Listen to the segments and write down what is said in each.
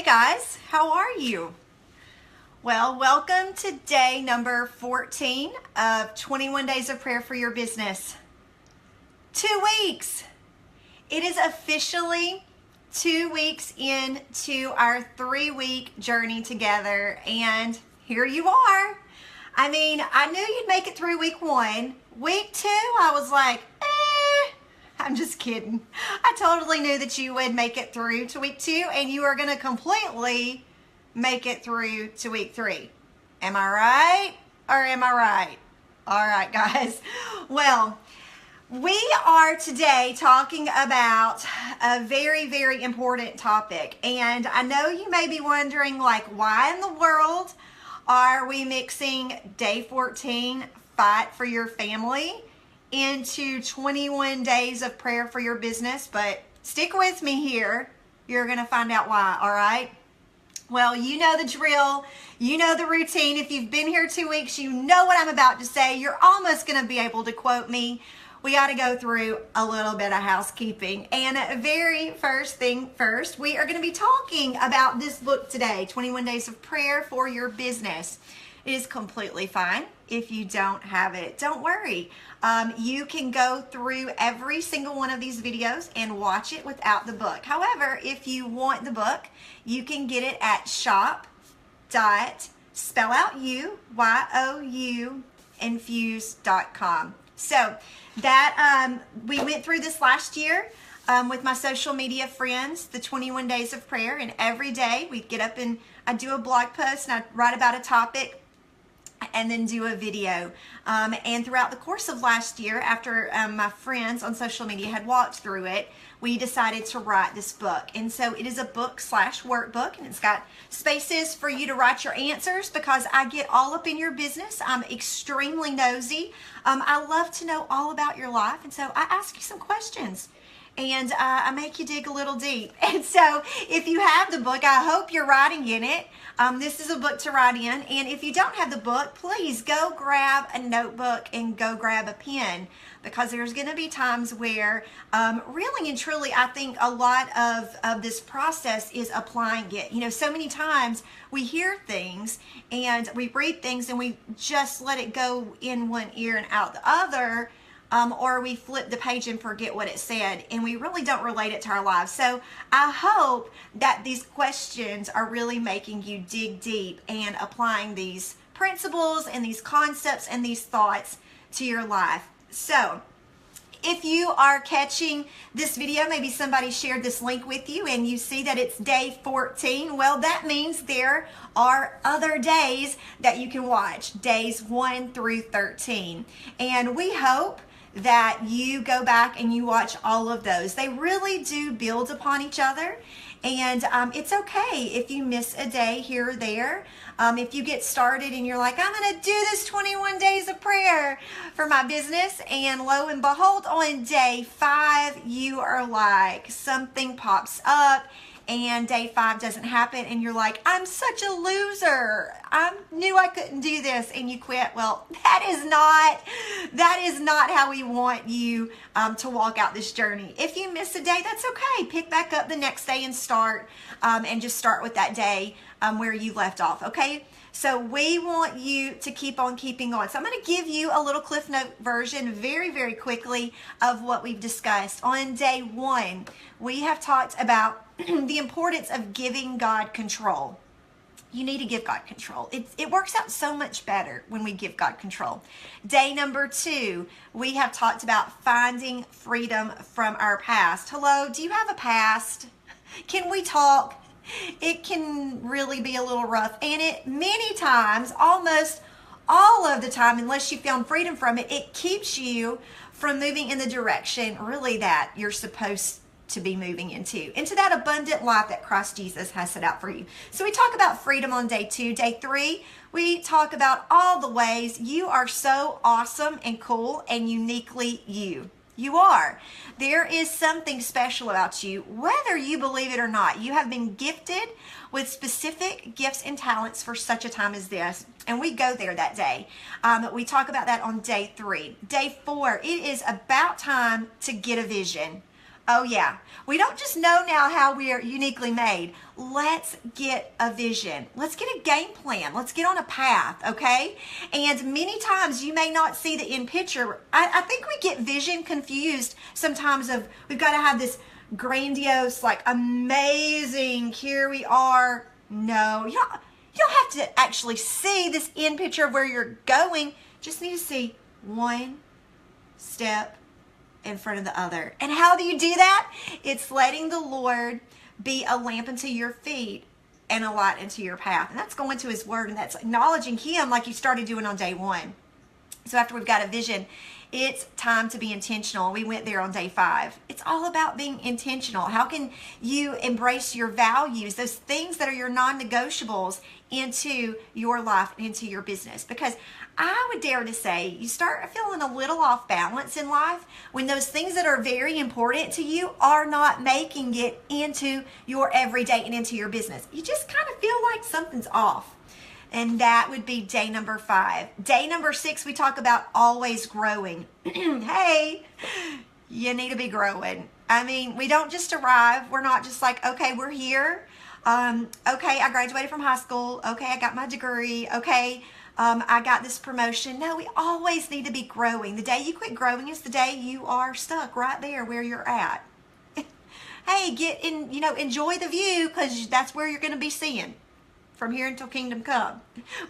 Hey guys, how are you? Well, welcome to day number 14 of 21 Days of Prayer for Your Business. 2 weeks. It is officially 2 weeks into our 3-week journey together, and here you are. I mean, I knew you'd make it through week 1. Week 2, I was like, I'm just kidding. I totally knew that you would make it through to week 2, and you are going to completely make it through to week 3. Am I right? Or am I right? All right, guys. Well, we are today talking about a very, very important topic. And I know you may be wondering, like, why in the world are we mixing day 14, Fight for Your Family, into 21 days of prayer for your business? But stick with me here. You're going to find out why, all right? Well, you know the drill. You know the routine. If you've been here 2 weeks, you know what I'm about to say. You're almost going to be able to quote me. We got to go through a little bit of housekeeping. And very first thing first, we are going to be talking about this book today, 21 Days of Prayer for Your Business. It is completely fine if you don't have it. Don't worry. You can go through every single one of these videos and watch it without the book. However, if you want the book, you can get it at shop.spelloutinfuse.com. So that we went through this last year with my social media friends, the 21 Days of Prayer, and every day we get up and I do a blog post and I write about a topic and then do a video. And throughout the course of last year, after my friends on social media had walked through it, we decided to write this book. And so it is a book/workbook, and it's got spaces for you to write your answers because I get all up in your business. I'm extremely nosy. I love to know all about your life, and so I ask you some questions. And I make you dig a little deep. And so if you have the book, I hope you're writing in it. This is a book to write in. And if you don't have the book, please go grab a notebook and go grab a pen, because there's going to be times where really and truly I think a lot of this process is applying it. You know, so many times we hear things and we read things and we just let it go in one ear and out the other. Or we flip the page and forget what it said, and we really don't relate it to our lives. So I hope that these questions are really making you dig deep and applying these principles and these concepts and these thoughts to your life. So if you are catching this video, maybe somebody shared this link with you and you see that it's day 14. Well, that means there are other days that you can watch, days 1 through 13. And we hope that you go back and you watch all of those. They really do build upon each other. And it's okay if you miss a day here or there. If you get started and you're like, I'm going to do this 21 days of prayer for my business, and lo and behold, on day 5, you are like, something pops up and day 5 doesn't happen, and you're like, I'm such a loser. I knew I couldn't do this, and you quit. Well, that is not how we want you to walk out this journey. If you miss a day, that's okay. Pick back up the next day and start, and just start with that day where you left off, okay? So we want you to keep on keeping on. So I'm going to give you a little Cliff Note version very, very quickly of what we've discussed. On day 1, we have talked about the importance of giving God control. You need to give God control. It works out so much better when we give God control. Day number 2, we have talked about finding freedom from our past. Hello, do you have a past? Can we talk? It can really be a little rough, and it many times, almost all of the time, unless you found freedom from it, it keeps you from moving in the direction really that you're supposed to be moving into that abundant life that Christ Jesus has set out for you. So we talk about freedom on day 2. Day 3, we talk about all the ways you are so awesome and cool and uniquely you. You are. There is something special about you, whether you believe it or not. You have been gifted with specific gifts and talents for such a time as this. And we go there that day. We talk about that on day 3. Day 4, it is about time to get a vision. Oh, yeah. We don't just know now how we are uniquely made. Let's get a vision. Let's get a game plan. Let's get on a path, okay? And many times you may not see the end picture. I think we get vision confused sometimes of we've got to have this grandiose, like amazing, here we are. No, you don't have to actually see this end picture of where you're going. Just need to see one step in front of the other. And how do you do that? It's letting the Lord be a lamp unto your feet and a light into your path. And that's going to his word, and that's acknowledging him like you started doing on day one. So after we've got a vision, it's time to be intentional. We went there on day 5. It's all about being intentional. How can you embrace your values, those things that are your non-negotiables, into your life, into your business? Because I would dare to say you start feeling a little off balance in life when those things that are very important to you are not making it into your everyday and into your business. You just kind of feel like something's off. And that would be day number 5. Day number 6, we talk about always growing. Hey, you need to be growing. I mean, we don't just arrive. We're not just like, okay, we're here. Okay, I graduated from high school. Okay, I got my degree. Okay, I got this promotion. No, we always need to be growing. The day you quit growing is the day you are stuck right there where you're at. Hey, get in, enjoy the view, because that's where you're going to be seeing from here until kingdom come.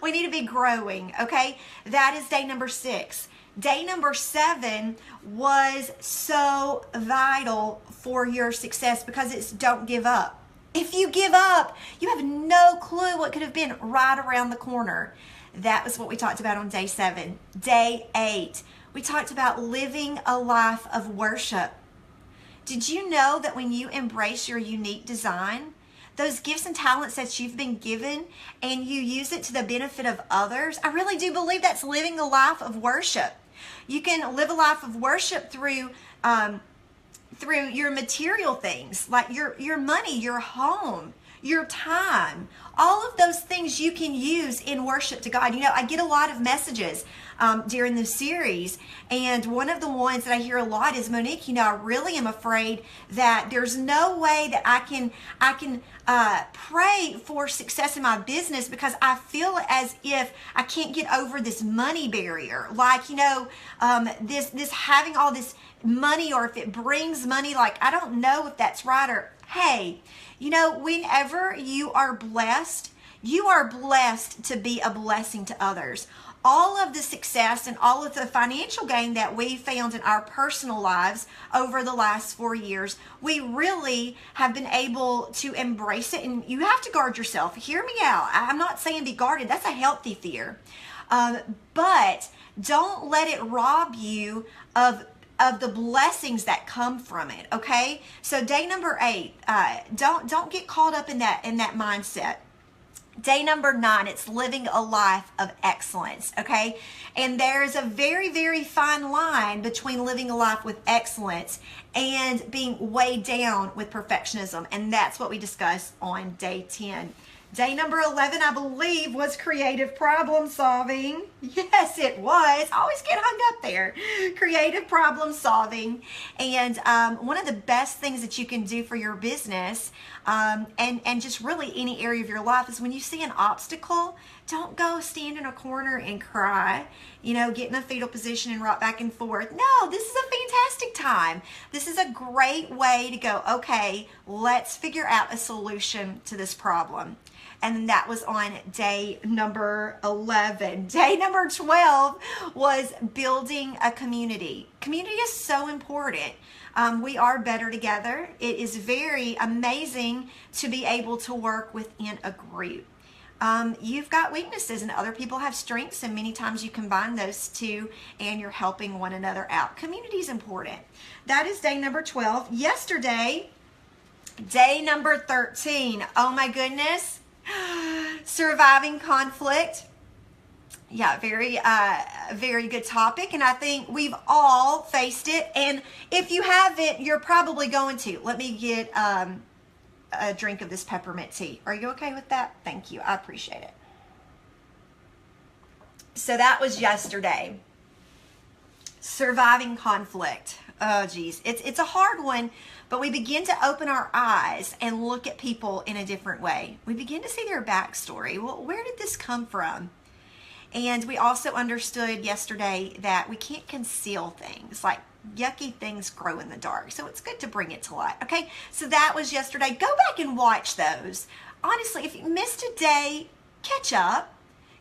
We need to be growing, okay? That is day number 6. Day number 7 was so vital for your success because it's don't give up. If you give up, you have no clue what could have been right around the corner. That was what we talked about on day 7. Day 8, we talked about living a life of worship. Did you know that when you embrace your unique design, those gifts and talents that you've been given, and you use it to the benefit of others, I really do believe that's living a life of worship. You can live a life of worship through your material things, like your money, your home, your time. All of those things you can use in worship to God. I get a lot of messages during this series, and one of the ones that I hear a lot is, Monique, I really am afraid that there's no way that I can pray for success in my business because I feel as if I can't get over this money barrier. Like, this having all this money, or if it brings money, like, I don't know if that's right. Or, hey, whenever you are blessed to be a blessing to others. All of the success and all of the financial gain that we found in our personal lives over the last 4 years, we really have been able to embrace it. And you have to guard yourself. Hear me out. I'm not saying be guarded. That's a healthy fear. But don't let it rob you of the blessings that come from it. Okay. So day number 8, don't get caught up in that mindset. Day number 9, it's living a life of excellence, okay? And there's a very, very fine line between living a life with excellence and being weighed down with perfectionism. And that's what we discussed on day 10. Day number 11, I believe, was creative problem solving. Yes, it was. I always get hung up there. Creative problem solving. And one of the best things that you can do for your business and just really any area of your life is when you see an obstacle, don't go stand in a corner and cry, get in a fetal position and rock back and forth. No, this is a fantastic time. This is a great way to go, okay, let's figure out a solution to this problem. And that was on day number 11. Day number 12 was building a community. Community is so important. We are better together. It is very amazing to be able to work within a group. You've got weaknesses and other people have strengths, and many times you combine those two and you're helping one another out. Community is important. That is day number 12. Yesterday, day number 13. Oh my goodness. Surviving conflict. Yeah, very good topic, and I think we've all faced it, and if you haven't, you're probably going to. Let me get a drink of this peppermint tea. Are you okay with that? Thank you. I appreciate it. So that was yesterday. Surviving conflict. oh geez, it's a hard one, but we begin to open our eyes and look at people in a different way. We begin to see their backstory. Well, where did this come from? And we also understood yesterday that we can't conceal things. Like yucky things grow in the dark. So it's good to bring it to light. Okay, so that was yesterday. Go back and watch those. Honestly, if you missed a day, catch up.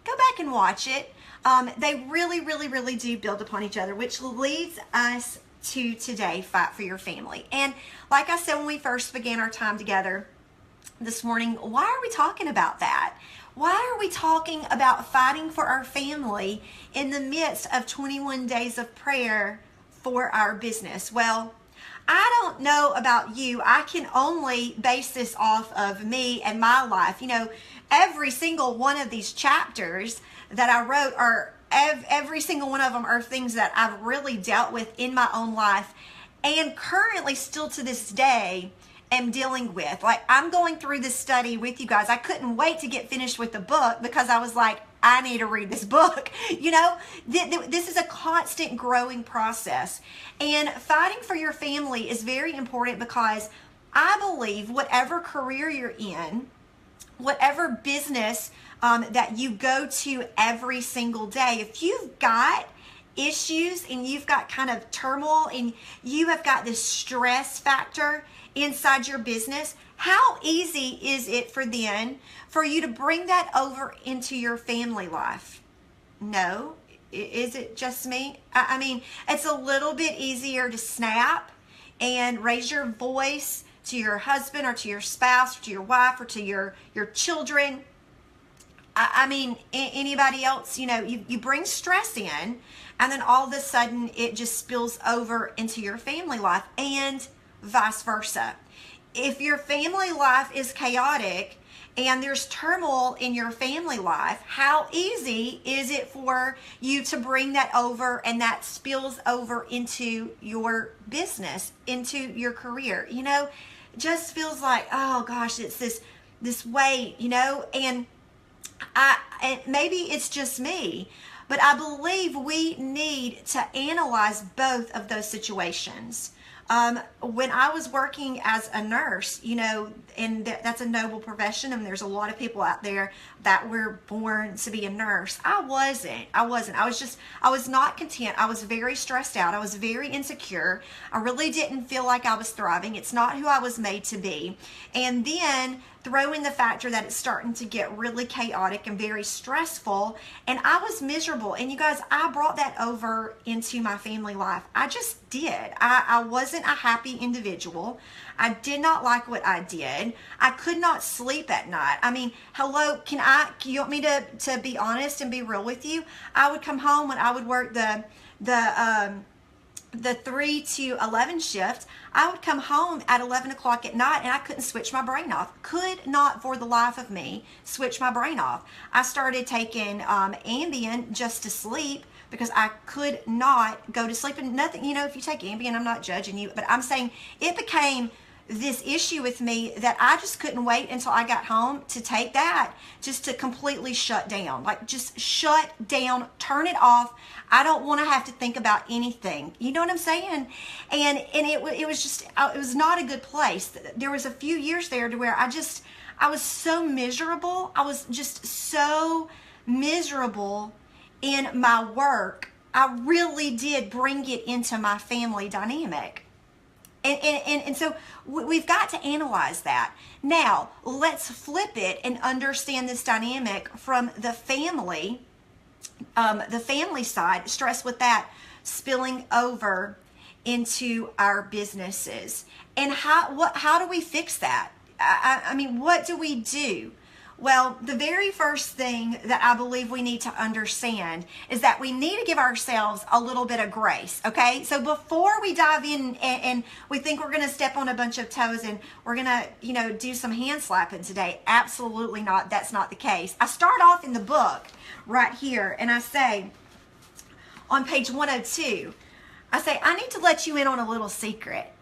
Go back and watch it. They really, really, really do build upon each other, which leads us to today, Fight for Your Family. And like I said when we first began our time together this morning, why are we talking about that? Why are we talking about fighting for our family in the midst of 21 days of prayer for our business? Well, I don't know about you. I can only base this off of me and my life. You know, every single one of these chapters that I wrote are, every single one of them are things that I've really dealt with in my own life and currently still to this day am dealing with. Like, I'm going through this study with you guys. I couldn't wait to get finished with the book because I was like, I need to read this book. You know, this is a constant growing process. And fighting for your family is very important because I believe whatever career you're in, whatever business that you go to every single day, if you've got issues and you've got kind of turmoil and you have got this stress factor inside your business, how easy is it for you to bring that over into your family life? No. Is it just me? I mean, it's a little bit easier to snap and raise your voice to your husband or to your spouse or to your wife or to your children. I mean, anybody else, you know, you bring stress in and then all of a sudden it just spills over into your family life and vice versa. If your family life is chaotic and there's turmoil in your family life, how easy is it for you to bring that over and that spills over into your business, into your career? You know, just feels like, oh gosh, it's this weight, you know, and maybe it's just me, but I believe we need to analyze both of those situations. When I was working as a nurse, you know, and that's a noble profession, and there's a lot of people out there that were born to be a nurse. I wasn't. I was not content. I was very stressed out. I was very insecure. I really didn't feel like I was thriving. It's not who I was made to be. And then throw in the factor that it's starting to get really chaotic and very stressful, and I was miserable. And you guys, I brought that over into my family life. I just did. I wasn't a happy individual. I did not like what I did. I could not sleep at night. I mean, hello, you want me to be honest and be real with you? I would come home when I would work the 3 to 11 shift. I would come home at 11 o'clock at night and I couldn't switch my brain off. Could not for the life of me switch my brain off. I started taking Ambien just to sleep because I could not go to sleep. And nothing, you know, if you take Ambien, I'm not judging you, but I'm saying it became this issue with me that I just couldn't wait until I got home to take that, just to completely shut down. Like, just shut down, turn it off. I don't want to have to think about anything. You know what I'm saying? And it was just, it was not a good place. There was a few years there to where I was so miserable. I was just so miserable in my work. I really did bring it into my family dynamic. And so we've got to analyze that. Now, let's flip it and understand this dynamic from the family side, stress with that spilling over into our businesses. And how do we fix that? I mean, what do we do? Well, the very first thing that I believe we need to understand is that we need to give ourselves a little bit of grace, okay? So before we dive in and we think we're going to step on a bunch of toes and we're going to, you know, do some hand slapping today, absolutely not. That's not the case. I start off in the book right here and I say on page 102, I say, I need to let you in on a little secret,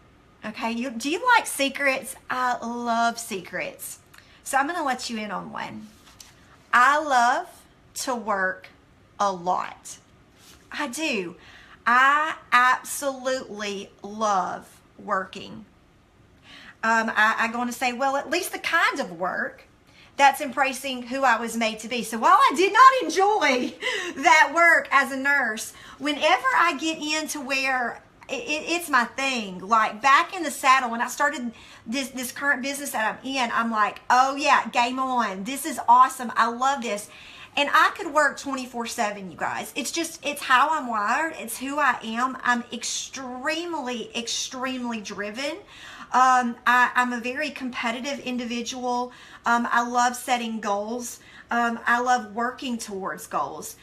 okay? Do you like secrets? I love secrets. So I'm going to let you in on one. I love to work a lot. I do. I absolutely love working. I'm going to say, well, at least the kind of work that's embracing who I was made to be. So while I did not enjoy that work as a nurse, whenever I get into where it's my thing, like back in the saddle, when I started this current business that I'm in, I'm like, oh yeah, game on. This is awesome. I love this. And I could work 24/7, you guys. It's how I'm wired. It's who I am. I'm extremely, extremely driven. I'm a very competitive individual. I love setting goals. I love working towards goals.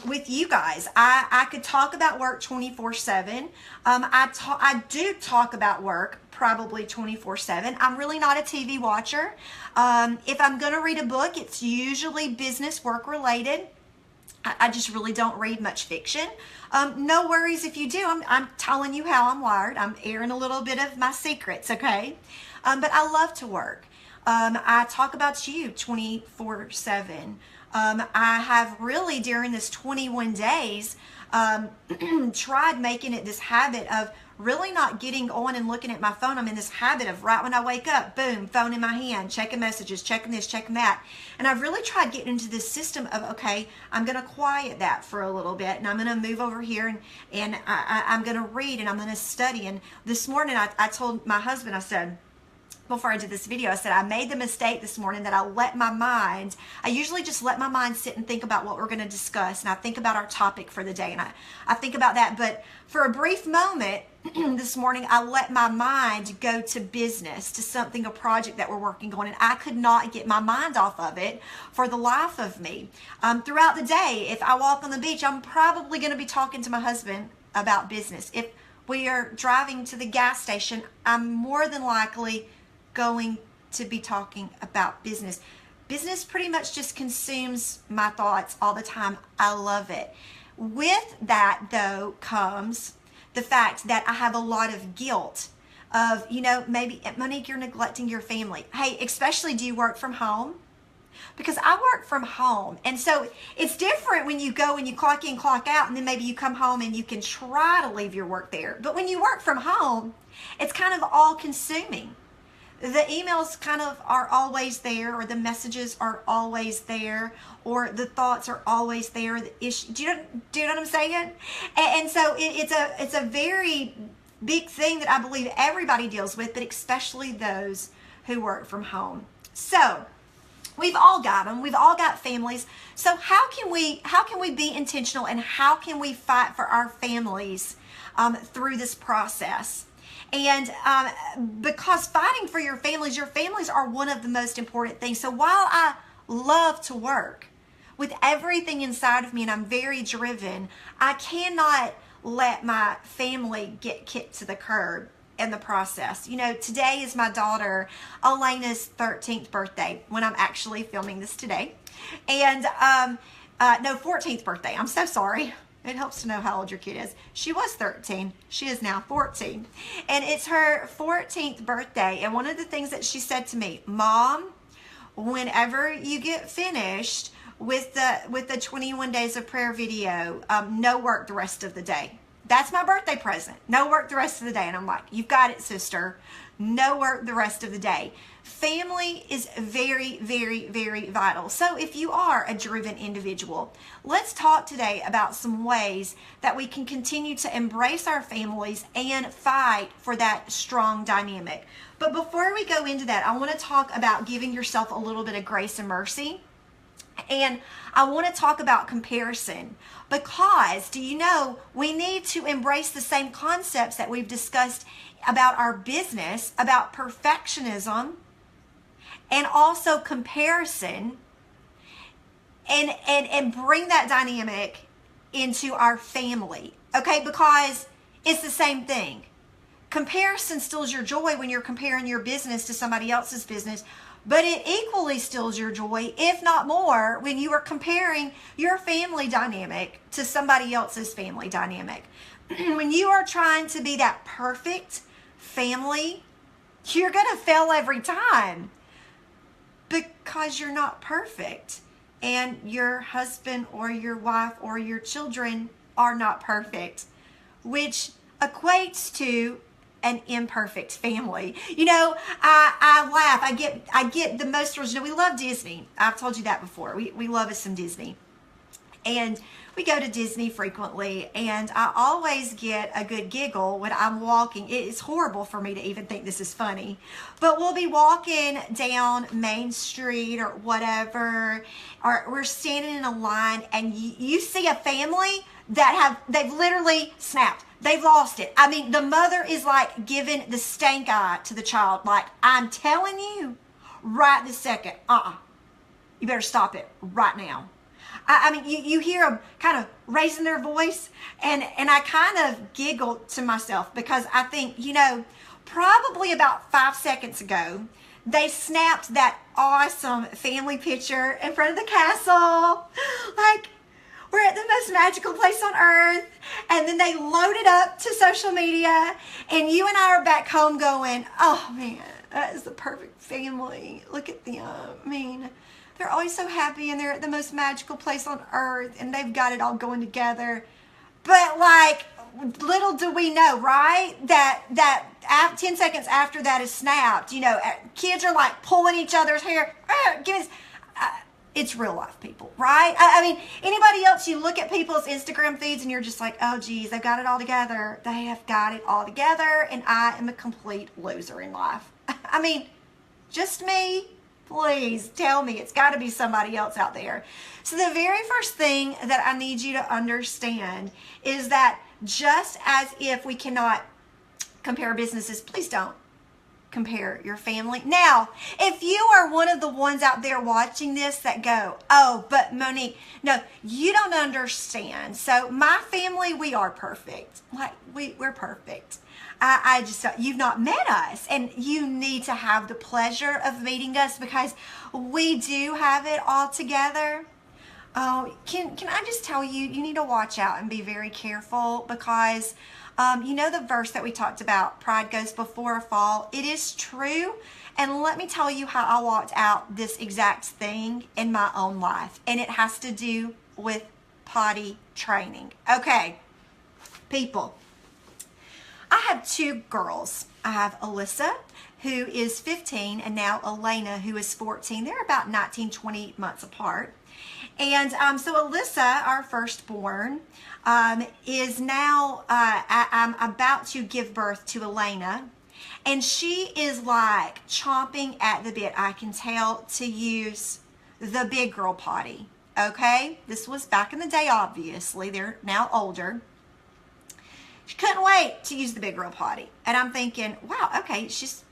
With you guys, I could talk about work 24/7. I do talk about work probably 24/7. I'm really not a TV watcher. If I'm going to read a book, it's usually business work related. I just really don't read much fiction. No worries if you do. I'm telling you how I'm wired. I'm airing a little bit of my secrets, okay? But I love to work. I talk about you 24/7. I have really, during this 21 days, tried making it this habit of really not getting on and looking at my phone. I'm in this habit of right when I wake up, boom, phone in my hand, checking messages, checking this, checking that. And I've really tried getting into this system of, okay, I'm going to quiet that for a little bit, and I'm going to move over here, and I'm going to read, and I'm going to study. And this morning I told my husband, I said, before I did this video, I said I made the mistake this morning that I usually just let my mind sit and think about what we're going to discuss, and I think about our topic for the day, and I think about that. But for a brief moment this morning, I let my mind go to business, to something, a project that we're working on, and I could not get my mind off of it for the life of me. Throughout the day, if I walk on the beach, I'm probably going to be talking to my husband about business. If we are driving to the gas station, I'm more than likely going to be talking about business. Business pretty much just consumes my thoughts all the time. I love it. With that, though, comes the fact that I have a lot of guilt of, maybe, Monique, you're neglecting your family. Hey, especially, do you work from home? Because I work from home. And so it's different when you go and you clock in, clock out, and then maybe you come home and you can try to leave your work there. But when you work from home, it's kind of all consuming. The emails kind of are always there, or the messages are always there, or the thoughts are always there. The issue, do you know what I'm saying? And so it's a very big thing that I believe everybody deals with, but especially those who work from home. So we've all got them. We've all got families. So how can we be intentional, and how can we fight for our families through this process? And because fighting for your families are one of the most important things. So while I love to work with everything inside of me, and I'm very driven, I cannot let my family get kicked to the curb in the process. Today is my daughter Elena's 13th birthday when I'm actually filming this today. And 14th birthday. I'm so sorry. It helps to know how old your kid is. She was 13. She is now 14. And it's her 14th birthday. And one of the things that she said to me, Mom, whenever you get finished with the 21 Days of Prayer video, no work the rest of the day. That's my birthday present. No work the rest of the day. And I'm like, you've got it, sister. No work the rest of the day. Family is very, very, very vital. So if you are a driven individual, let's talk today about some ways that we can continue to embrace our families and fight for that strong dynamic. But before we go into that, I want to talk about giving yourself a little bit of grace and mercy. And I want to talk about comparison, because do you know we need to embrace the same concepts that we've discussed about our business, about perfectionism, and also comparison, and bring that dynamic into our family, okay? Because it's the same thing. Comparison steals your joy when you're comparing your business to somebody else's business, but it equally steals your joy, if not more, when you are comparing your family dynamic to somebody else's family dynamic. When you are trying to be that perfect family, you're going to fail every time, because you're not perfect, and your husband or your wife or your children are not perfect. which equates to an imperfect family. You know, I laugh. I get the most, you know, we love Disney. I've told you that before. We love us some Disney. And we go to Disney frequently, and I always get a good giggle when I'm walking. It is horrible for me to even think this is funny, but we'll be walking down Main Street or whatever, or we're standing in a line, and you see a family that they've literally snapped. They've lost it. I mean, the mother is like giving the stank eye to the child. Like, I'm telling you right this second, you better stop it right now. I mean, you hear them kind of raising their voice, and I kind of giggle to myself because I think, you know, probably about 5 seconds ago, they snapped that awesome family picture in front of the castle. Like, we're at the most magical place on earth. And then they load it up to social media, and you and I are back home going, oh man, that is the perfect family. Look at them. I mean, they're always so happy, and they're at the most magical place on earth, and they've got it all going together. But like, little do we know, right? That 10 seconds after that is snapped, you know, kids are like pulling each other's hair. It's real life, people, right? I mean, anybody else, you look at people's Instagram feeds and you're just like, oh geez, they've got it all together. They have got it all together, and I am a complete loser in life. I mean, just me. Please tell me it's got to be somebody else out there. So the very first thing that I need you to understand is that just as if we cannot compare businesses, please don't compare your family. Now, if you are one of the ones out there watching this that go, oh, but Monique, no, you don't understand. So my family, we are perfect. Like, we're perfect. I just, you've not met us, and you need to have the pleasure of meeting us because we do have it all together. Oh, can I just tell you, you need to watch out and be very careful because you know the verse that we talked about, pride goes before a fall. It is true. And let me tell you how I walked out this exact thing in my own life. And it has to do with potty training. Okay, people. I have two girls. I have Alyssa, who is 15, and now Elena, who is 14. They're about 19, 20 months apart. And so Alyssa, our firstborn, is now, I'm about to give birth to Elena. And she is like chomping at the bit, I can tell, to use the big girl potty. Okay? This was back in the day, obviously. They're now older. She couldn't wait to use the big girl potty. And I'm thinking, wow, okay, this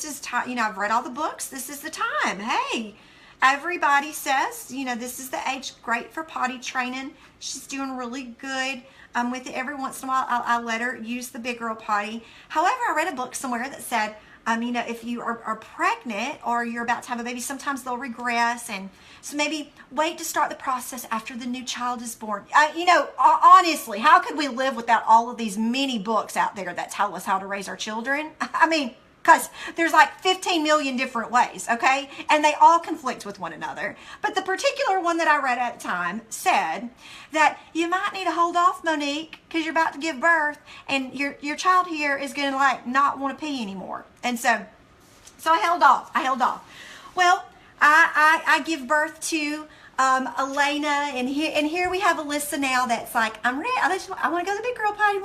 is time, you know, I've read all the books. This is the time. Hey, everybody says, you know, this is the age great for potty training. She's doing really good with it. Every once in a while, I'll let her use the big girl potty. However, I read a book somewhere that said, you know, if you are pregnant or you're about to have a baby, sometimes they'll regress. And so maybe wait to start the process after the new child is born. You know, honestly, how could we live without all of these mini books out there that tell us how to raise our children? I mean, because there's like 15 million different ways, okay? And they all conflict with one another. But the particular one that I read at the time said that you might need to hold off, Monique, because you're about to give birth, and your child here is going to like not want to pee anymore. And so I held off. Well, I give birth to Elena, and here we have Alyssa now that's like, I'm ready. I want to go to the big girl potty.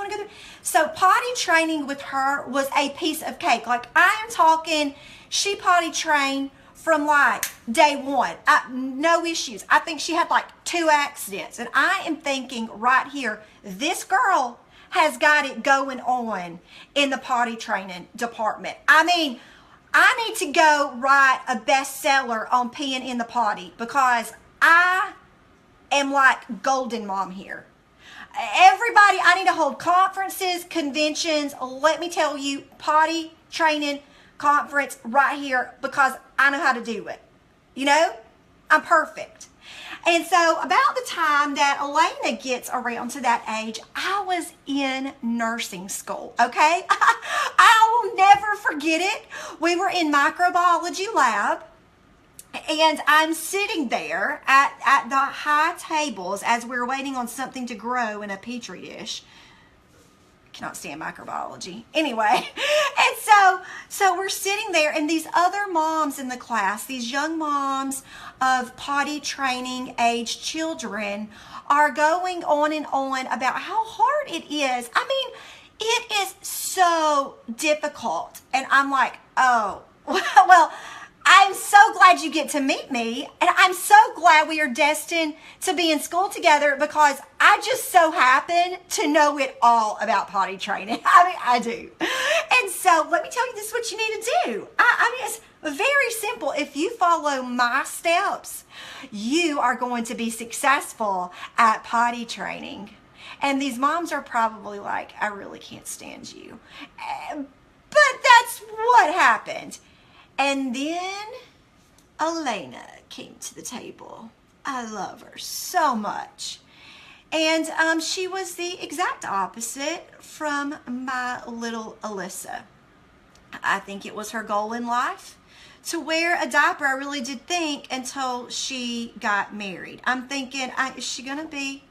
So potty training with her was a piece of cake. Like, I am talking, she potty trained from like day one. No issues. I think she had like 2 accidents. And I am thinking right here, this girl has got it going on in the potty training department. I mean, I need to go write a bestseller on peeing in the potty because I am like golden mom here. Everybody, I need to hold conferences, conventions. Let me tell you, potty training conference right here because I know how to do it. You know, I'm perfect. And so about the time that Elena gets around to that age, I was in nursing school, okay? I will never forget it. We were in microbiology lab, and I'm sitting there at the high tables as we're waiting on something to grow in a petri dish. cannot stand microbiology. Anyway, and so we're sitting there, and these other moms in the class, these young moms of potty training age children, are going on and on about how hard it is. I mean, it is so difficult. And I'm like, oh, well, I'm so glad you get to meet me, and I'm so glad we are destined to be in school together, because I just so happen to know it all about potty training. I mean, I do. And so let me tell you, this is what you need to do. I mean, it's very simple. If you follow my steps, you are going to be successful at potty training. And these moms are probably like, I really can't stand you. But that's what happened. And then Elena came to the table. I love her so much. And she was the exact opposite from my little Alyssa. I think it was her goal in life to wear a diaper. I really did think, until she got married. I'm thinking, is she gonna be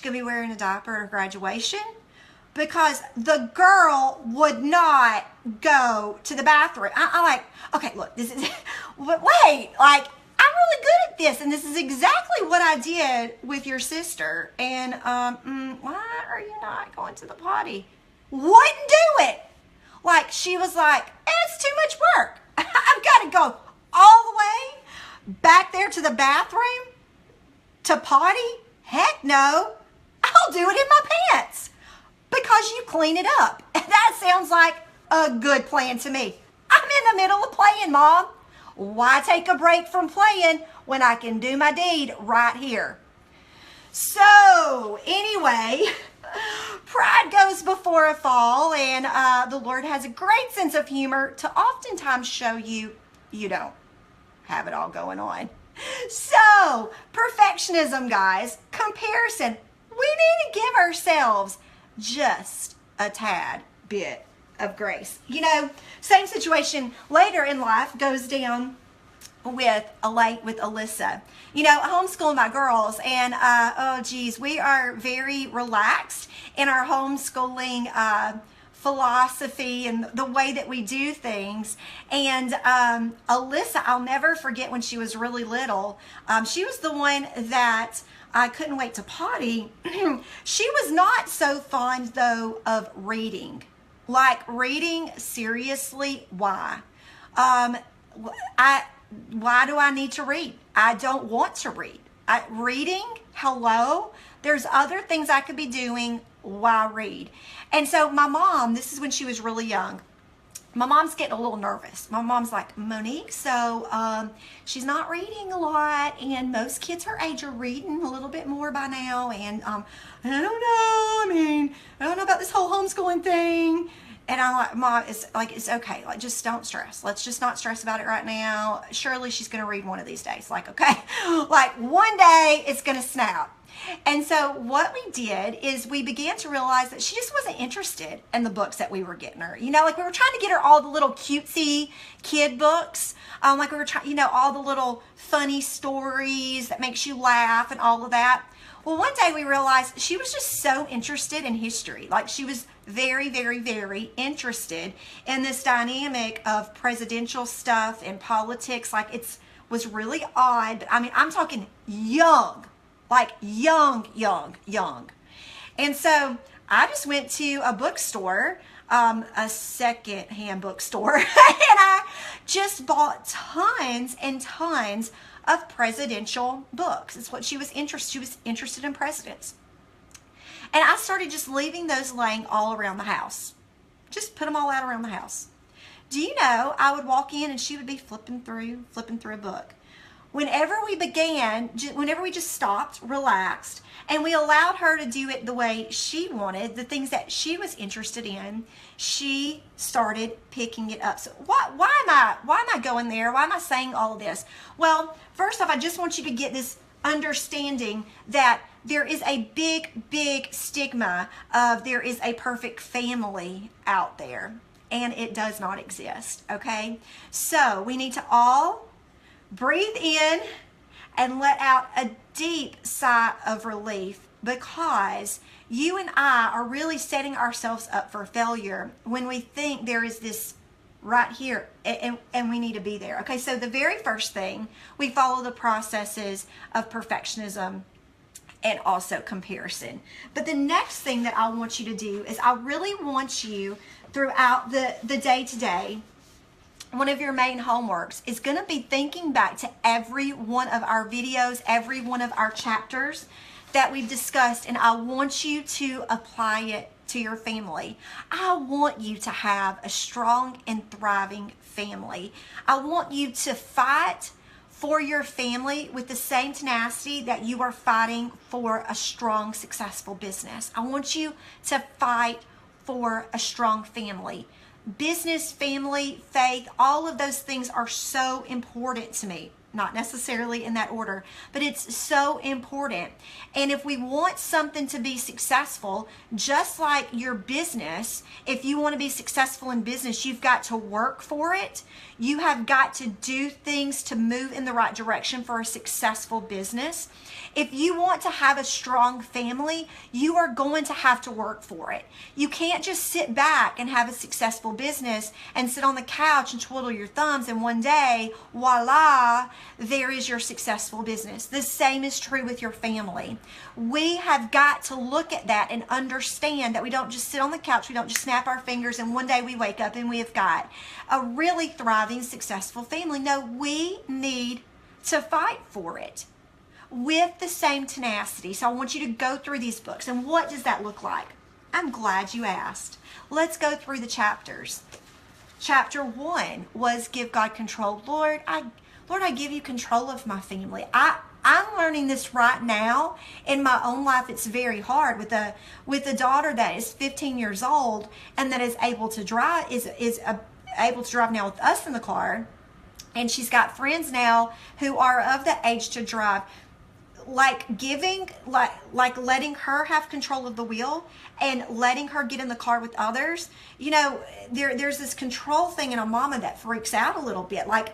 wearing a diaper at her graduation? Because the girl would not go to the bathroom. I'm like, okay, look, this is, wait, like, I'm really good at this, and this is exactly what I did with your sister. And why are you not going to the potty? Wouldn't do it. Like, she was like, it's too much work. I've got to go all the way back there to the bathroom to potty? Heck no. I'll do it in my pants, because you clean it up. That sounds like a good plan to me. I'm in the middle of playing, Mom. Why take a break from playing when I can do my deed right here? So anyway, pride goes before a fall, and the Lord has a great sense of humor to oftentimes show you don't have it all going on. So perfectionism, guys, comparison. We need to give ourselves just a tad bit of grace. You know, same situation later in life goes down with Alyssa. You know, homeschooling my girls, and oh geez, we are very relaxed in our homeschooling philosophy and the way that we do things. And Alyssa, I'll never forget when she was really little. She was the one that I couldn't wait to potty. She was not so fond, though, of reading. Like, reading, seriously, why? Why do I need to read? I don't want to read. Reading, hello? There's other things I could be doing. Why read? And so my mom, this is when she was really young, my mom's getting a little nervous. My mom's like, Monique, so she's not reading a lot, and most kids her age are reading a little bit more by now, and I don't know, I don't know about this whole homeschooling thing. And I'm like, Mom, it's okay. Like, just don't stress. Let's just not stress about it right now. Surely she's going to read one of these days. Like, okay, like one day it's going to snap. And so what we did is we began to realize that she just wasn't interested in the books that we were getting her. You know, like we were trying to get her all the little cutesy kid books. Like we were trying, you know, all the little funny stories that makes you laugh and all of that. Well, one day we realized she was just so interested in history. Like, she was very, very, very interested in this dynamic of presidential stuff and politics. Like, it was really odd. I mean, I'm talking young, like young. And so I just went to a bookstore, a second-hand bookstore, and I just bought tons and tons of presidential books. It's what she was interested. She was interested in presidents. And I started just leaving those laying all around the house. Just put them all out around the house. Do you know, I would walk in and she would be flipping through a book. Whenever we just stopped, relaxed, and we allowed her to do it the way she wanted, the things that she was interested in, she started picking it up. So why am I going there? Why am I saying all of this? Well, first off, I just want you to get this understanding that there is a big, big stigma of there is a perfect family out there, and it does not exist, okay? So we need to all breathe in and let out a deep sigh of relief because you and I are really setting ourselves up for failure when we think there is this right here and we need to be there. Okay, so the very first thing, we follow the processes of perfectionism and also comparison. But the next thing that I want you to do is I really want you throughout the day to day, one of your main homeworks is going to be thinking back to every one of our videos, every one of our chapters that we've discussed, and I want you to apply it to your family. I want you to have a strong and thriving family. I want you to fight for your family with the same tenacity that you are fighting for a strong, successful business. I want you to fight for a strong family. Business, family, faith, all of those things are so important to me. Not necessarily in that order, but it's so important. And if we want something to be successful, just like your business, if you want to be successful in business, you've got to work for it. You have got to do things to move in the right direction for a successful business. If you want to have a strong family, you are going to have to work for it. You can't just sit back and have a successful business and sit on the couch and twiddle your thumbs and one day, voila, there is your successful business. The same is true with your family. We have got to look at that and understand that we don't just sit on the couch, we don't just snap our fingers and one day we wake up and we have got a really thriving, successful family. No, we need to fight for it with the same tenacity. So I want you to go through these books. And what does that look like? I'm glad you asked. Let's go through the chapters. Chapter 1 was give God control. Lord, I give you control of my family. I'm learning this right now in my own life. It's very hard with a daughter that is 15 years old and that is able to drive, able to drive now with us in the car. And she's got friends now who are of the age to drive. Like letting her have control of the wheel and letting her get in the car with others. You know, there's this control thing in a mama that freaks out a little bit. Like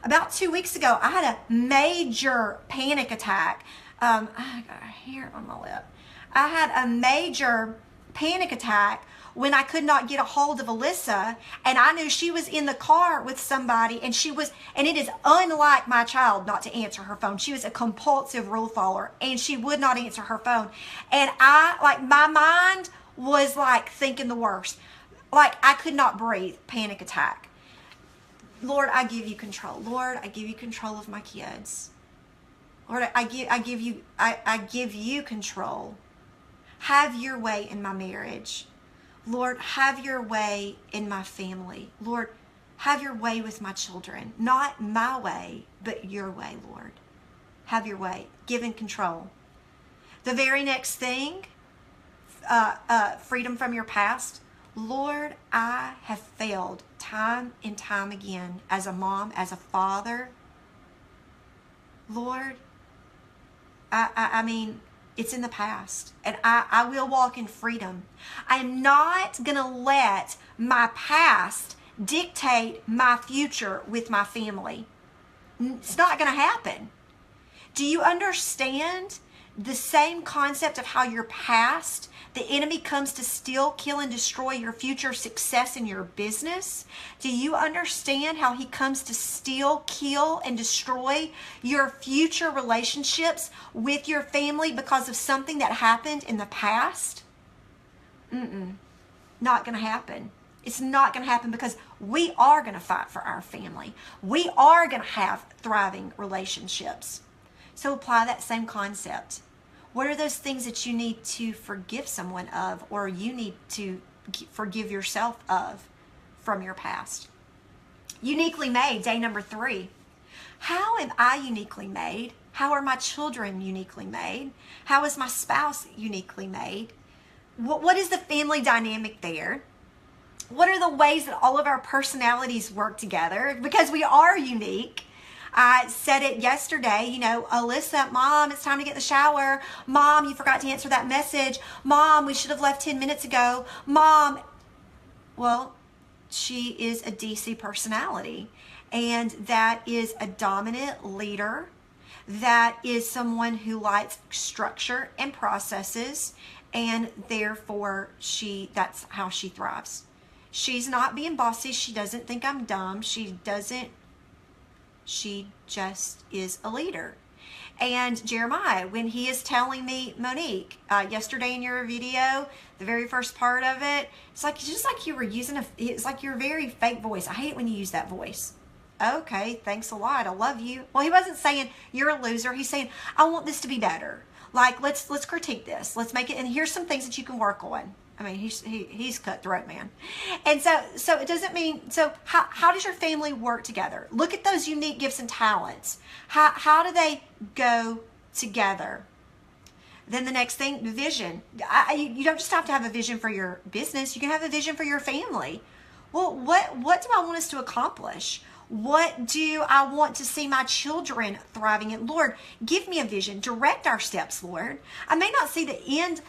about 2 weeks ago, I had a major panic attack. I got a hair on my lip. I had a major panic attack when I could not get a hold of Alyssa, and I knew she was in the car with somebody, and it is unlike my child not to answer her phone. She was a compulsive rule follower, and she would not answer her phone. And my mind was like thinking the worst. Like I could not breathe, panic attack. Lord, I give you control. Lord, I give you control of my kids. Lord, I give you control. Have your way in my marriage. Lord, have your way in my family. Lord, have your way with my children. Not my way, but your way, Lord. Have your way. Give in control. The very next thing, freedom from your past. Lord, I have failed time and time again as a mom, as a father. Lord, I mean, it's in the past, and I will walk in freedom. I'm not going to let my past dictate my future with my family. It's not going to happen. Do you understand the same concept of how your past, the enemy comes to steal, kill, and destroy your future success in your business? Do you understand how he comes to steal, kill, and destroy your future relationships with your family because of something that happened in the past? Not going to happen. It's not going to happen because we are going to fight for our family. We are going to have thriving relationships. So apply that same concept. What are those things that you need to forgive someone of, or you need to forgive yourself of from your past? Uniquely made, day number 3. How am I uniquely made? How are my children uniquely made? How is my spouse uniquely made? What is the family dynamic there? What are the ways that all of our personalities work together? Because we are unique. I said it yesterday, you know, Alyssa, Mom, it's time to get in the shower. Mom, you forgot to answer that message. Mom, we should have left 10 minutes ago. Mom, well, she is a DC personality, and that is a dominant leader. that is someone who likes structure and processes, and therefore that's how she thrives. She's not being bossy. She doesn't think I'm dumb. She just is a leader. And Jeremiah, when he is telling me, Monique, yesterday in your video, the very first part of it, it's just like you were using it's like your very fake voice. I hate it when you use that voice. Okay, thanks a lot. I love you. Well, he wasn't saying you're a loser. He's saying, I want this to be better. Like, let's critique this. Let's make it, and here's some things that you can work on. I mean, he's cutthroat, man. And so it doesn't mean, so how does your family work together? Look at those unique gifts and talents. How do they go together? Then the next thing, vision. You don't just have to have a vision for your business. You can have a vision for your family. Well, what do I want us to accomplish? What do I want to see my children thriving in? Lord, give me a vision. Direct our steps, Lord. I may not see the end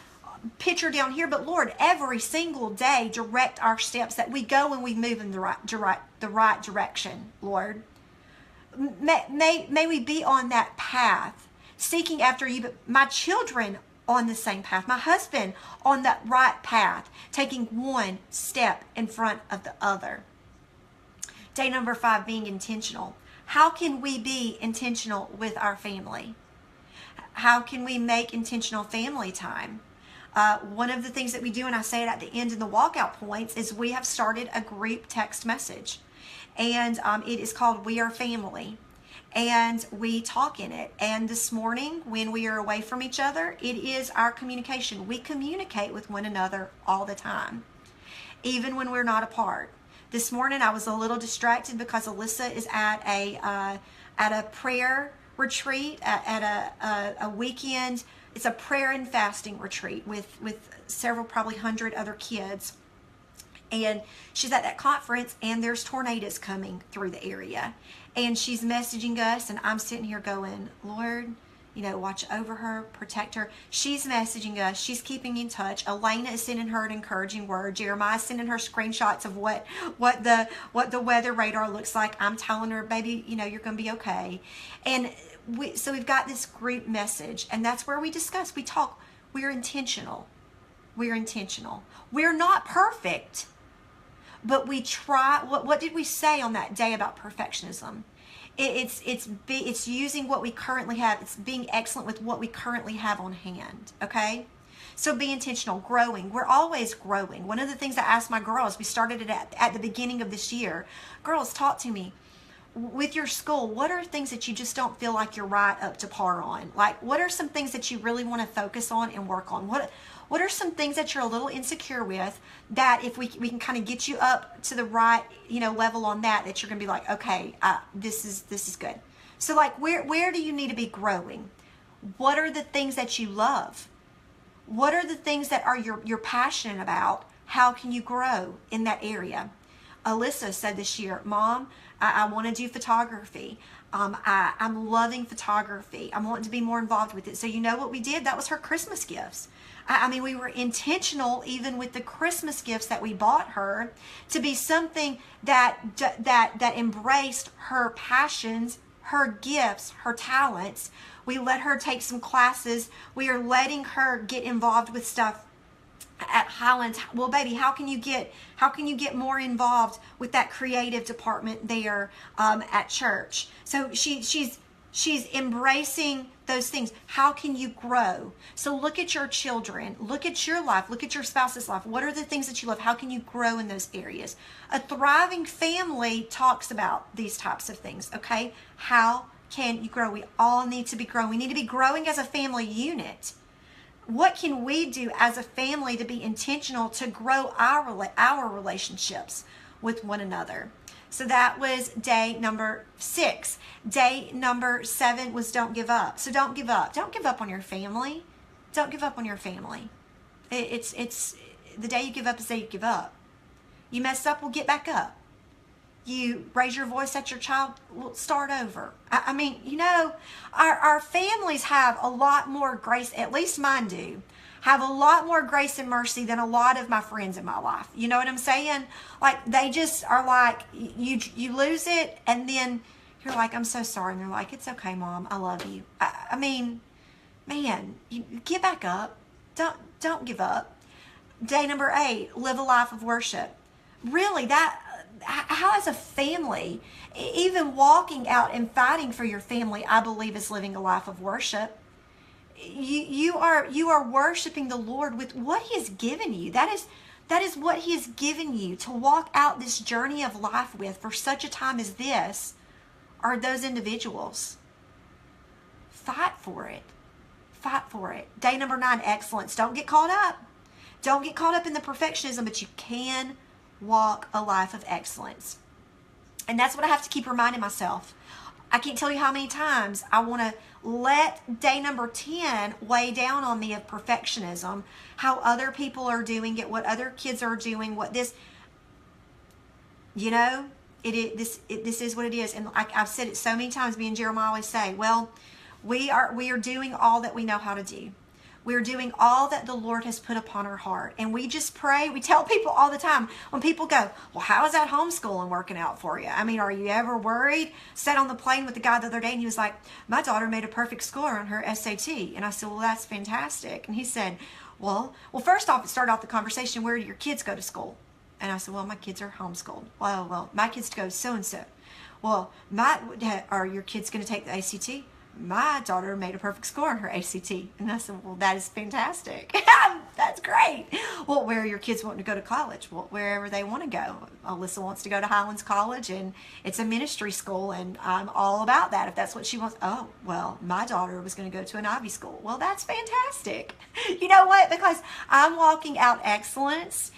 picture down here, but Lord, every single day, direct our steps, that we go and we move in the right direction, Lord. May we be on that path, seeking after you, but my children on the same path, my husband on that right path, taking one step in front of the other. Day number 5, being intentional. How can we be intentional with our family? How can we make intentional family time? One of the things that we do, and I say it at the end in the walkout points, is we have started a group text message. And it is called We Are Family. And we talk in it. And this morning, when we are away from each other, it is our communication. We communicate with one another all the time, even when we're not apart. This morning, I was a little distracted because Alyssa is at a prayer retreat, at a weekend. It's a prayer and fasting retreat with several, probably 100 other kids. And she's at that conference, and there's tornadoes coming through the area. And she's messaging us, and I'm sitting here going, Lord, watch over her, protect her. She's messaging us. She's keeping in touch. Elena is sending her an encouraging word. Jeremiah is sending her screenshots of what the weather radar looks like. I'm telling her, baby, you're going to be okay. And so we've got this group message, and that's where we discuss. We talk. We're intentional. We're intentional. We're not perfect, but we try. What did we say on that day about perfectionism? It's using what we currently have. It's being excellent with what we currently have on hand. Okay, so be intentional. Growing. We're always growing. One of the things I asked my girls, we started it at the beginning of this year. Girls, talk to me. With your school, what are things that you just don't feel like you're right up to par on? Like, what are some things that you really want to focus on and work on? What are some things that you're a little insecure with, that if we can kind of get you up to the right, level on that you're going to be like, okay, this is good. So like, where do you need to be growing? What are the things that you love? What are the things that are you're passionate about? How can you grow in that area? Alyssa said this year, Mom, I want to do photography. I'm loving photography. I'm wanting to be more involved with it. So you know what we did? That was her Christmas gifts. I mean, we were intentional even with the Christmas gifts that we bought her to be something that embraced her passions, her gifts, her talents. We let her take some classes. We are letting her get involved with stuff at Highlands. Well, baby, how can you get more involved with that creative department there at church? So she's embracing those things. How can you grow? So look at your children, look at your life, look at your spouse's life. What are the things that you love? How can you grow in those areas? A thriving family talks about these types of things. Okay, how can you grow? We all need to be growing. We need to be growing as a family unit. What can we do as a family to be intentional to grow our relationships with one another? So that was day number 6. Day number 7 was don't give up. So don't give up. Don't give up on your family. Don't give up on your family. It's the day you give up is the day you give up. You mess up, we'll get back up. You raise your voice at your child, we'll start over. I mean, our families have a lot more grace, at least mine do, have a lot more grace and mercy than a lot of my friends in my life. You know what I'm saying? Like, they just are like, you lose it, and then you're like, I'm so sorry. And they're like, it's okay, Mom. I love you. I mean, man, you get back up. Don't give up. Day number 8, live a life of worship. Really, how as a family, even walking out and fighting for your family, I believe is living a life of worship. You are worshiping the Lord with what He has given you. That is what He has given you to walk out this journey of life with for such a time as this, are those individuals. Fight for it. Fight for it. Day number 9, excellence. Don't get caught up. Don't get caught up in the perfectionism, but you can walk a life of excellence. And that's what I have to keep reminding myself. I can't tell you how many times I want to let day number 10 weigh down on me of perfectionism, how other people are doing it, what other kids are doing, what this, this is what it is. And I've said it so many times, me and Jeremiah always say, well, we are doing all that we know how to do. We're doing all that the Lord has put upon our heart. And we just pray. We tell people all the time, when people go, well, how is that homeschooling working out for you? I mean, are you ever worried? Sat on the plane with the guy the other day, and he was like, my daughter made a perfect score on her SAT. And I said, well, that's fantastic. And he said, well, first off, it started off the conversation, where do your kids go to school? And I said, well, my kids are homeschooled. Well, my kids go so-and-so. Well, are your kids going to take the ACT? My daughter made a perfect score on her ACT. And I said, well, that is fantastic. That's great. Well, where are your kids wanting to go to college? Well, wherever they want to go. Alyssa wants to go to Highlands College, and it's a ministry school, and I'm all about that if that's what she wants. Oh, well, my daughter was going to go to an Ivy school. Well, that's fantastic. You know what? Because I'm walking out excellence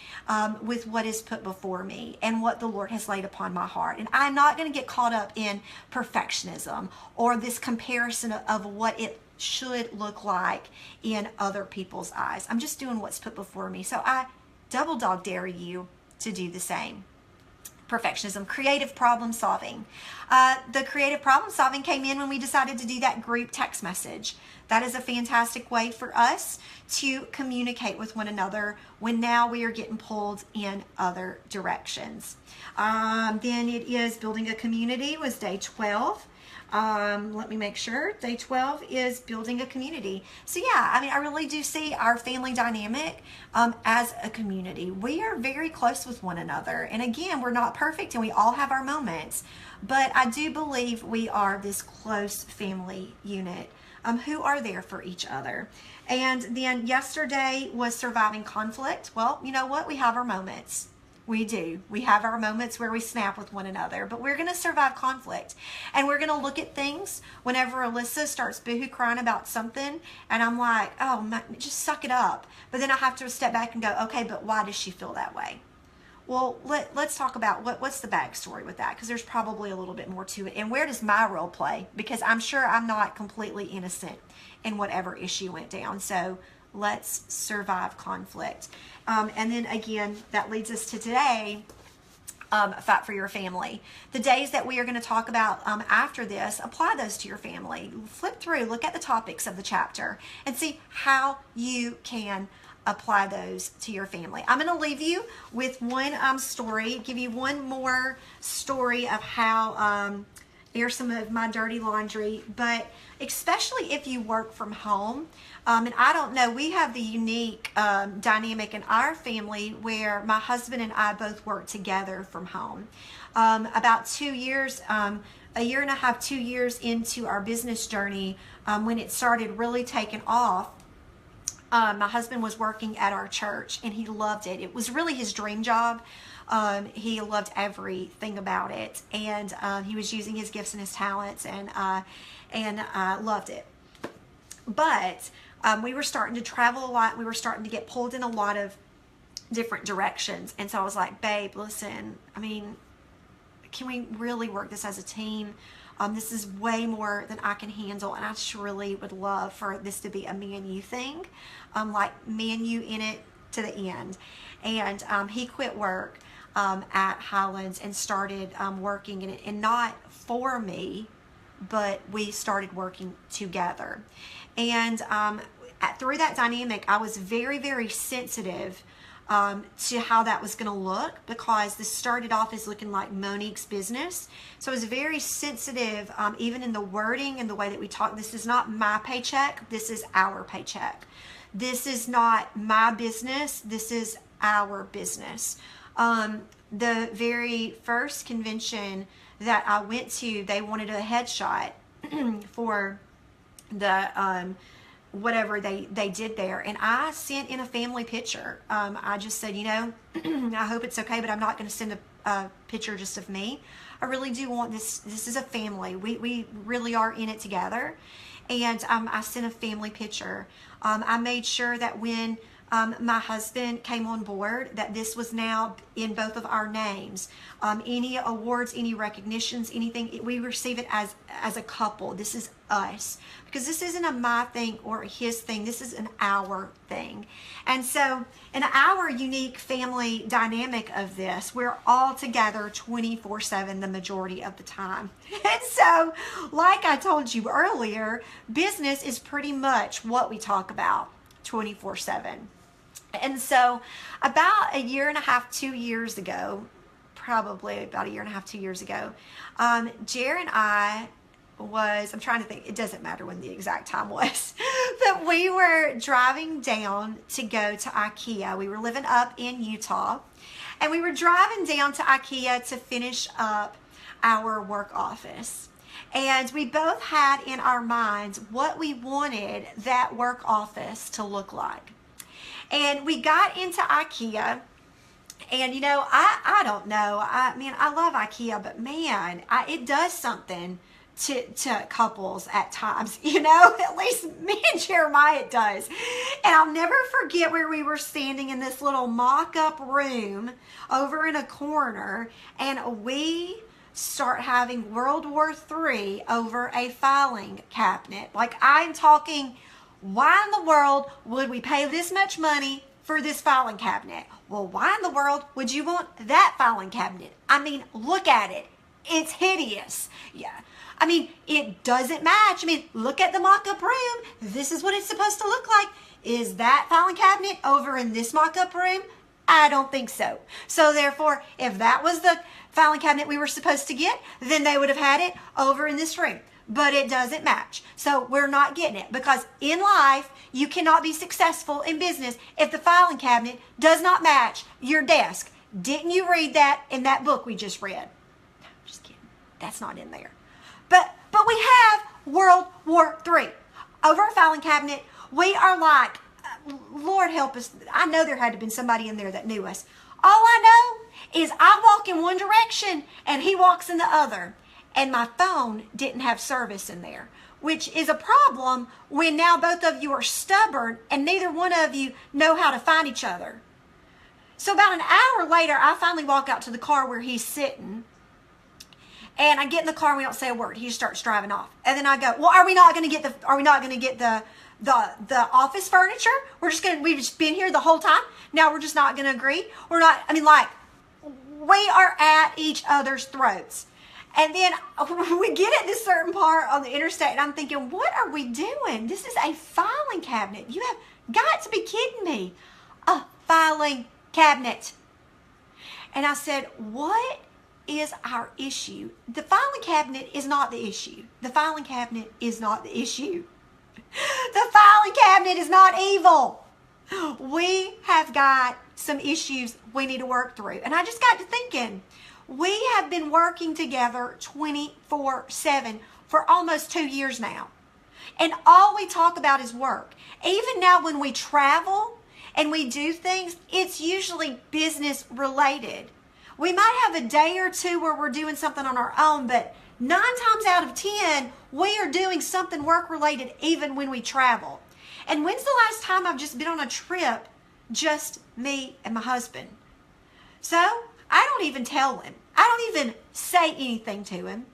with what is put before me and what the Lord has laid upon my heart. And I'm not going to get caught up in perfectionism or this comparison of what it should look like in other people's eyes. I'm just doing what's put before me. So I double dog dare you to do the same. Perfectionism, creative problem solving. The creative problem solving came in when we decided to do that group text message. That is a fantastic way for us to communicate with one another when now we are getting pulled in other directions. Then it is building a community was day 12. Let me make sure. Day 12 is building a community. So yeah, I mean, I really do see our family dynamic as a community. We are very close with one another. And again, we're not perfect and we all have our moments. But I do believe we are this close family unit who are there for each other. And then yesterday was surviving conflict. Well, you know what? We have our moments. We do. We have our moments where we snap with one another, but we're going to survive conflict. And we're going to look at things whenever Alyssa starts boohoo crying about something, and I'm like, oh, man, just suck it up. But then I have to step back and go, okay, but why does she feel that way? Well, let's talk about what's the backstory with that, because there's probably a little bit more to it. And where does my role play? Because I'm sure I'm not completely innocent in whatever issue went down. So let's survive conflict. And then again, that leads us to today, fight for your family. The days that we are going to talk about after this, apply those to your family. Flip through, look at the topics of the chapter, and see how you can apply those to your family. I'm going to leave you with one story, give you one more story of how air some of my dirty laundry, but especially if you work from home. And I don't know, we have the unique dynamic in our family where my husband and I both work together from home. About 2 years, a year and a half, 2 years into our business journey, when it started really taking off, my husband was working at our church and he loved it. It was really his dream job. He loved everything about it, and he was using his gifts and his talents, and loved it. But we were starting to travel a lot. We were starting to get pulled in a lot of different directions, and so I was like, babe, listen, I mean, can we really work this as a team? This is way more than I can handle, and I just really would love for this to be a me and you thing, like me and you in it to the end. And he quit work at Highlands and started working in it, and not for me, but we started working together. And through that dynamic, I was very, very sensitive to how that was going to look, because this started off as looking like Monique's business. So I was very sensitive, even in the wording and the way that we talk. This is not my paycheck. This is our paycheck. This is not my business. This is our business. The very first convention that I went to, they wanted a headshot for the whatever they did there, and I sent in a family picture. I just said, I hope it's okay, but I'm not going to send a picture just of me. I really do want this is a family. We really are in it together. And I sent a family picture. I made sure that when my husband came on board, that this was now in both of our names. Any awards, any recognitions, anything, we receive it as a couple. This is us, because this isn't a my thing or his thing. This is an our thing. And so in our unique family dynamic of this, we're all together 24/7 the majority of the time. And so, like I told you earlier, business is pretty much what we talk about 24/7. And so about a year and a half, 2 years ago, probably about a year and a half, 2 years ago, Jer and I I'm trying to think, it doesn't matter when the exact time was, but we were driving down to go to IKEA. We were living up in Utah, and we were driving down to IKEA to finish up our work office. And we both had in our minds what we wanted that work office to look like. And we got into IKEA, and I don't know. I love IKEA, but man, it does something to couples at times, at least me and Jeremiah, it does. And I'll never forget where we were standing in this little mock-up room over in a corner, and we start having World War III over a filing cabinet. Like, I'm talking, why in the world would we pay this much money for this filing cabinet? Well, why in the world would you want that filing cabinet? I mean, look at it. It's hideous. Yeah. I mean, it doesn't match. I mean, look at the mock-up room. This is what it's supposed to look like. Is that filing cabinet over in this mock-up room? I don't think so. So therefore, if that was the filing cabinet we were supposed to get, then they would have had it over in this room. But it doesn't match. So we're not getting it, because in life, you cannot be successful in business if the filing cabinet does not match your desk. Didn't you read that in that book we just read? No, I'm just kidding. That's not in there. But we have World War III over a filing cabinet. We are like, Lord help us. I know there had to have been somebody in there that knew us. All I know is I walk in one direction and he walks in the other. And my phone didn't have service in there, which is a problem when now both of you are stubborn and neither one of you know how to find each other. So about an hour later, I finally walk out to the car where he's sitting. And I get in the car and we don't say a word. He just starts driving off. And then I go, well, are we not going to get the office furniture? We've just been here the whole time. Now we're just not going to agree. We are at each other's throats. And then we get at this certain part on the interstate, and I'm thinking, what are we doing? This is a filing cabinet. You have got to be kidding me. A filing cabinet. And I said, what is our issue? The filing cabinet is not the issue. The filing cabinet is not the issue. The filing cabinet is not evil. We have got some issues we need to work through. And I just got to thinking, we have been working together 24/7 for almost 2 years now. And all we talk about is work. Even now when we travel and we do things, it's usually business related. We might have a day or two where we're doing something on our own, but 9 times out of 10, we are doing something work related even when we travel. And when's the last time I've just been on a trip, just me and my husband? So I don't even tell him. I don't even say anything to him.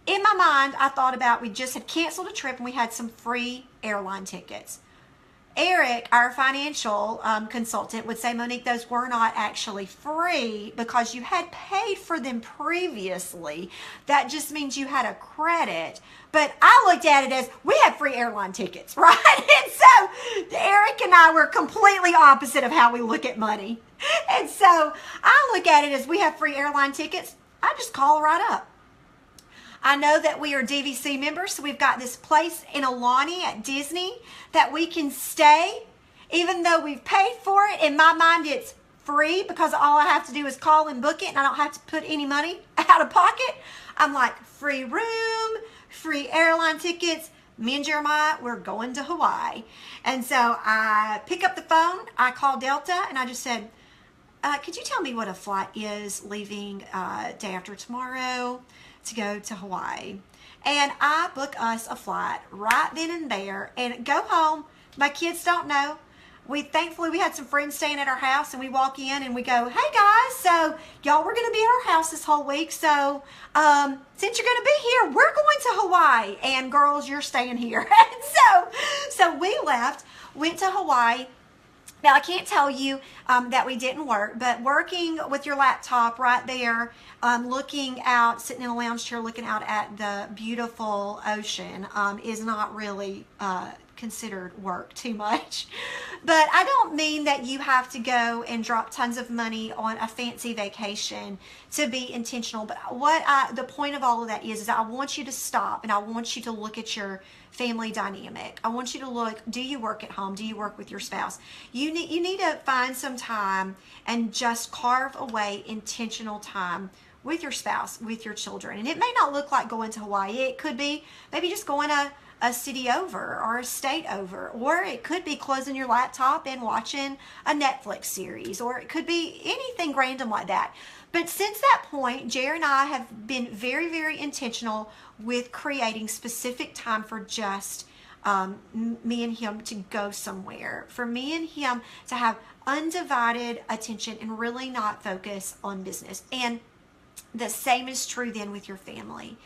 In my mind, I thought about, we just had canceled a trip and we had some free airline tickets. Eric, our financial consultant, would say, Monique, those were not actually free because you had paid for them previously. That just means you had a credit. But I looked at it as we had free airline tickets, right? And so Eric and I were completely opposite of how we look at money. And so I look at it as we have free airline tickets. I just call right up. I know that we are DVC members, so we've got this place in Alani at Disney that we can stay, even though we've paid for it. In my mind, it's free because all I have to do is call and book it, and I don't have to put any money out of pocket. I'm like, free room, free airline tickets. Me and Jeremiah, we're going to Hawaii. And so I pick up the phone, I call Delta, and I just said, could you tell me what a flight is leaving day after tomorrow to go to Hawaii? And I book us a flight right then and there and go home. My kids don't know. Thankfully we had some friends staying at our house, and we walk in and we go, hey guys, so y'all were going to be at our house this whole week. So since you're going to be here, we're going to Hawaii, and girls, you're staying here. And so we left, went to Hawaii. Now, I can't tell you that we didn't work, but working with your laptop right there, looking out, sitting in a lounge chair, looking out at the beautiful ocean is not really considered work too much. But I don't mean that you have to go and drop tons of money on a fancy vacation to be intentional. But the point of all of that is I want you to stop, and I want you to look at your family dynamic. I want you to look, do you work at home? Do you work with your spouse? You need to find some time and just carve away intentional time with your spouse, with your children. And it may not look like going to Hawaii. It could be maybe just going a city over or a state over, or it could be closing your laptop and watching a Netflix series, or it could be anything random like that. But since that point, Jerry and I have been very, very intentional with creating specific time for just me and him to go somewhere, for me and him to have undivided attention and really not focus on business. And the same is true then with your family.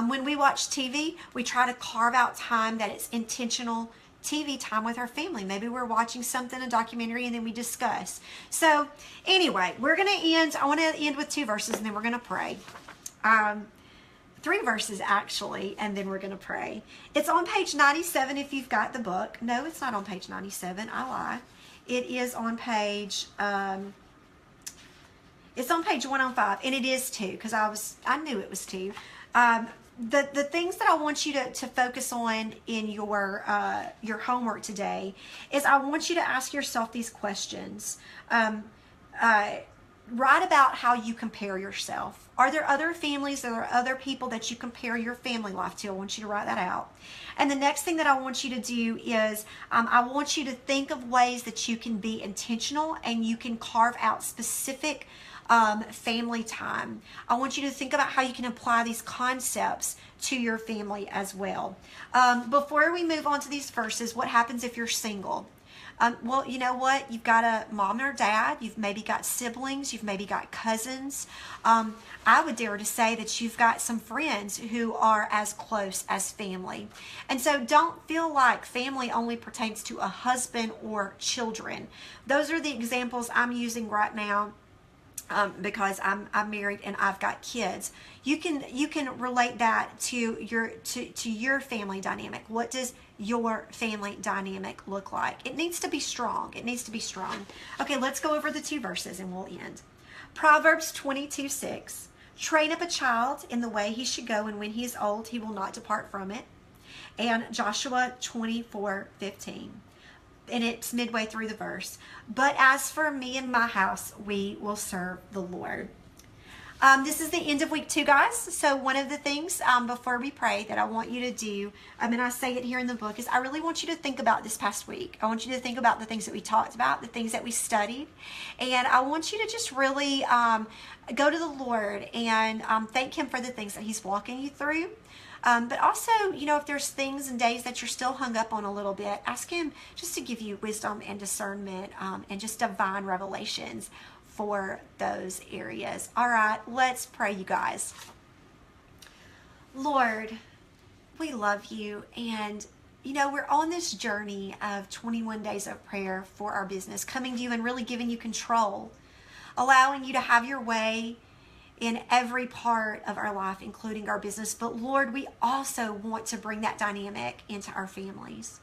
When we watch TV, we try to carve out time that it's intentional TV time with our family. Maybe we're watching something, a documentary, and then we discuss. So anyway, we're going to end. I want to end with 2 verses, and then we're going to pray. 3 verses actually, and then we're going to pray. It's on page 97 if you've got the book. No, it's not on page 97. I lie. It is on page... it's on page 105, and it is 2 because I knew it was 2. The things that I want you to focus on in your homework today is I want you to ask yourself these questions. Write about how you compare yourself. Are there other families, are there other people that you compare your family life to? I want you to write that out. And the next thing that I want you to do is I want you to think of ways that you can be intentional and you can carve out specific family time. I want you to think about how you can apply these concepts to your family as well. Before we move on to these verses, what happens if you're single? Well, you know what? You've got a mom or dad. You've maybe got siblings. You've maybe got cousins. I would dare to say that you've got some friends who are as close as family. And so don't feel like family only pertains to a husband or children. Those are the examples I'm using right now. Because I'm married and I've got kids. You can relate that to your family dynamic. What does your family dynamic look like? It needs to be strong. It needs to be strong. Okay, let's go over the 2 verses and we'll end. Proverbs 22:6. Train up a child in the way he should go, and when he is old, he will not depart from it. And Joshua 24:15. And it's midway through the verse. But as for me and my house, we will serve the Lord. This is the end of week 2, guys. So one of the things before we pray that I want you to do, and I say it here in the book, is I really want you to think about this past week. I want you to think about the things that we talked about, the things that we studied. And I want you to just really go to the Lord and thank Him for the things that He's walking you through. But also, you know, if there's things and days that you're still hung up on a little bit, ask Him just to give you wisdom and discernment and just divine revelations for those areas. All right, let's pray, you guys. Lord, we love you, and You know, we're on this journey of 21 days of prayer for our business, coming to you and really giving you control, allowing you to have your way in every part of our life, including our business. But Lord, we also want to bring that dynamic into our families.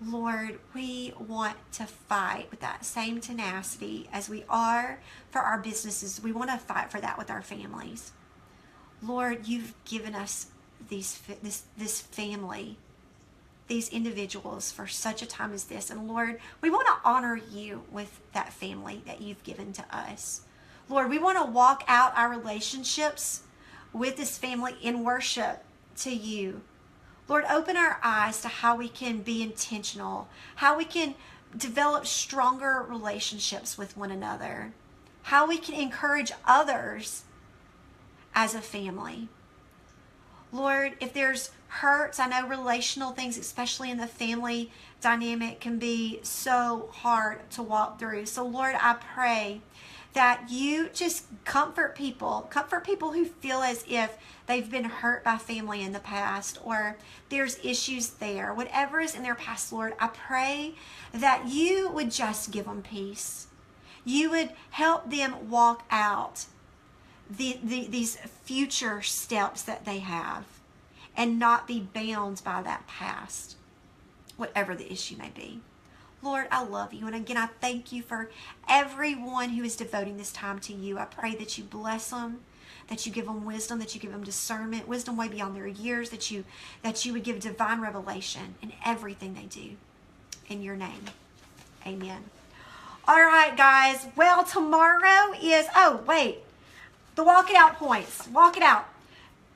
Lord, we want to fight with that same tenacity as we are for our businesses. We want to fight for that with our families. Lord, you've given us this family, these individuals for such a time as this. And Lord, we want to honor you with that family that you've given to us. Lord, we want to walk out our relationships with this family in worship to you. Lord, open our eyes to how we can be intentional, how we can develop stronger relationships with one another, how we can encourage others as a family. Lord, if there's hurts, I know relational things, especially in the family dynamic, can be so hard to walk through. So Lord, I pray that you just comfort people who feel as if they've been hurt by family in the past, or there's issues there, whatever is in their past. Lord, I pray that you would just give them peace. You would help them walk out these future steps that they have and not be bound by that past, whatever the issue may be. Lord, I love you. And again, I thank you for everyone who is devoting this time to you. I pray that you bless them, that you give them wisdom, that you give them discernment, wisdom way beyond their years, that you would give divine revelation in everything they do. In your name, amen. All right, guys. Well, tomorrow is, the walk it out points. Walk it out.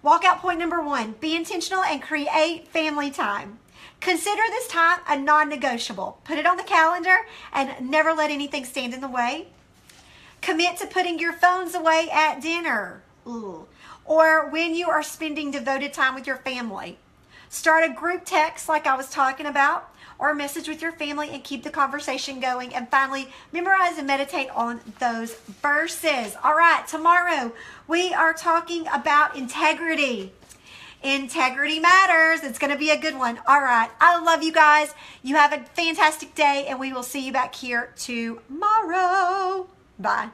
Walk out point number 1, be intentional and create family time. Consider this time a non-negotiable. Put it on the calendar and never let anything stand in the way. Commit to putting your phones away at dinner. Or when you are spending devoted time with your family. Start a group text like I was talking about, or a message with your family and keep the conversation going. And finally, memorize and meditate on those verses. All right, tomorrow we are talking about integrity. Integrity matters. It's going to be a good one. All right. I love you guys. You have a fantastic day, and we will see you back here tomorrow. Bye.